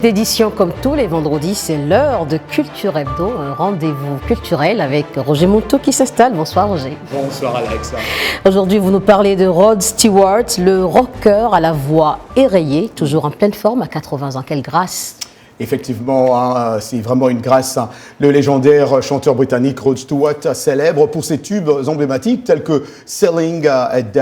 Édition comme tous les vendredis, c'est l'heure de Culture Hebdo, un rendez-vous culturel avec Roger Monteau qui s'installe. Bonsoir Roger. Bonsoir Alex. Aujourd'hui, vous nous parlez de Rod Stewart, le rocker à la voix éraillée, toujours en pleine forme à 80 ans. Quelle grâce! Effectivement, c'est vraiment une grâce. Le légendaire chanteur britannique Rod Stewart, célèbre pour ses tubes emblématiques tels que Selling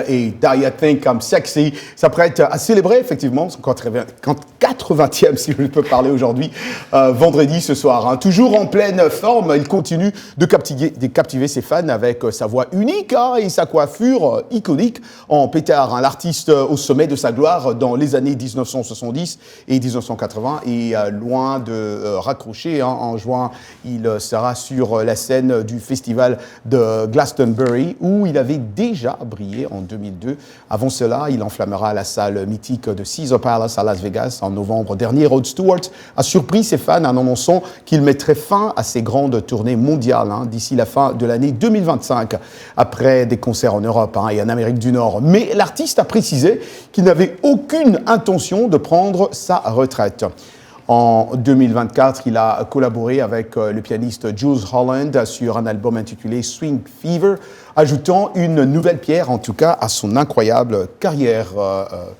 et Die I Think I'm Sexy, s'apprête à célébrer effectivement son 80e, si je peux parler aujourd'hui, vendredi ce soir. Toujours en pleine forme, il continue de captiver ses fans avec sa voix unique et sa coiffure iconique en pétard. L'artiste au sommet de sa gloire dans les années 1970 et 1980 et loin de raccrocher. En juin, il sera sur la scène du festival de Glastonbury où il avait déjà brillé en 2002. Avant cela, il enflammera la salle mythique de Caesars Palace à Las Vegas en novembre dernier. Rod Stewart a surpris ses fans en annonçant qu'il mettrait fin à ses grandes tournées mondiales d'ici la fin de l'année 2025, après des concerts en Europe et en Amérique du Nord. Mais l'artiste a précisé qu'il n'avait aucune intention de prendre sa retraite. En 2024, il a collaboré avec le pianiste Jools Holland sur un album intitulé Swing Fever, ajoutant une nouvelle pierre, en tout cas, à son incroyable carrière,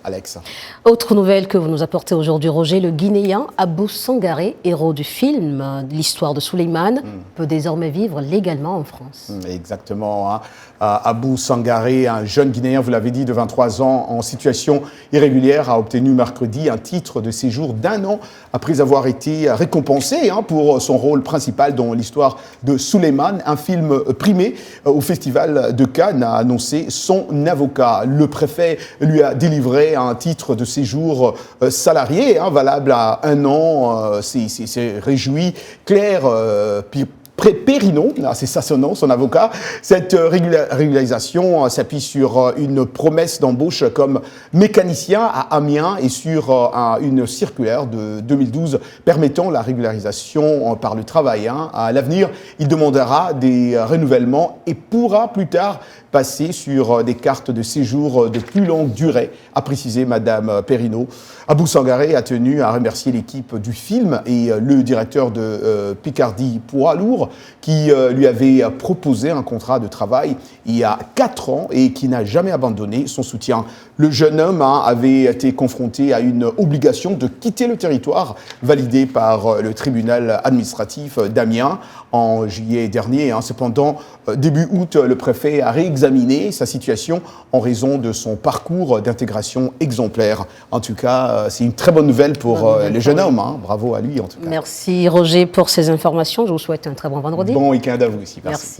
Alex. Autre nouvelle que vous nous apportez aujourd'hui, Roger, le Guinéen Abou Sangaré, héros du film L'histoire de Souleymane, peut désormais vivre légalement en France. Exactement. Abou Sangaré, un jeune Guinéen, vous l'avez dit, de 23 ans, en situation irrégulière, a obtenu mercredi un titre de séjour d'1 an après avoir été récompensé pour son rôle principal dans l'histoire de Souleymane, un film primé au Festival de Cannes, a annoncé son avocat. Le préfet lui a délivré un titre de séjour salarié, valable à 1 an. C'est réjoui. Claire Perrineau, c'est ça son nom, son avocat. Cette régularisation s'appuie sur une promesse d'embauche comme mécanicien à Amiens et sur une circulaire de 2012 permettant la régularisation par le travail. À l'avenir, il demandera des renouvellements et pourra plus tard passer sur des cartes de séjour de plus longue durée, a précisé Madame Perrineau. Abou Sangaré a tenu à remercier l'équipe du film et le directeur de Picardie Poids Lourd qui lui avait proposé un contrat de travail il y a 4 ans et qui n'a jamais abandonné son soutien. Le jeune homme avait été confronté à une obligation de quitter le territoire validée par le tribunal administratif d'Amiens en juillet dernier. Cependant, début août, le préfet a réexaminé sa situation en raison de son parcours d'intégration exemplaire. En tout cas, c'est une très bonne nouvelle pour le jeune homme. Bravo à lui, en tout cas. Merci Roger pour ces informations. Je vous souhaite un très bon vendredi. Bon week-end à vous aussi. Merci.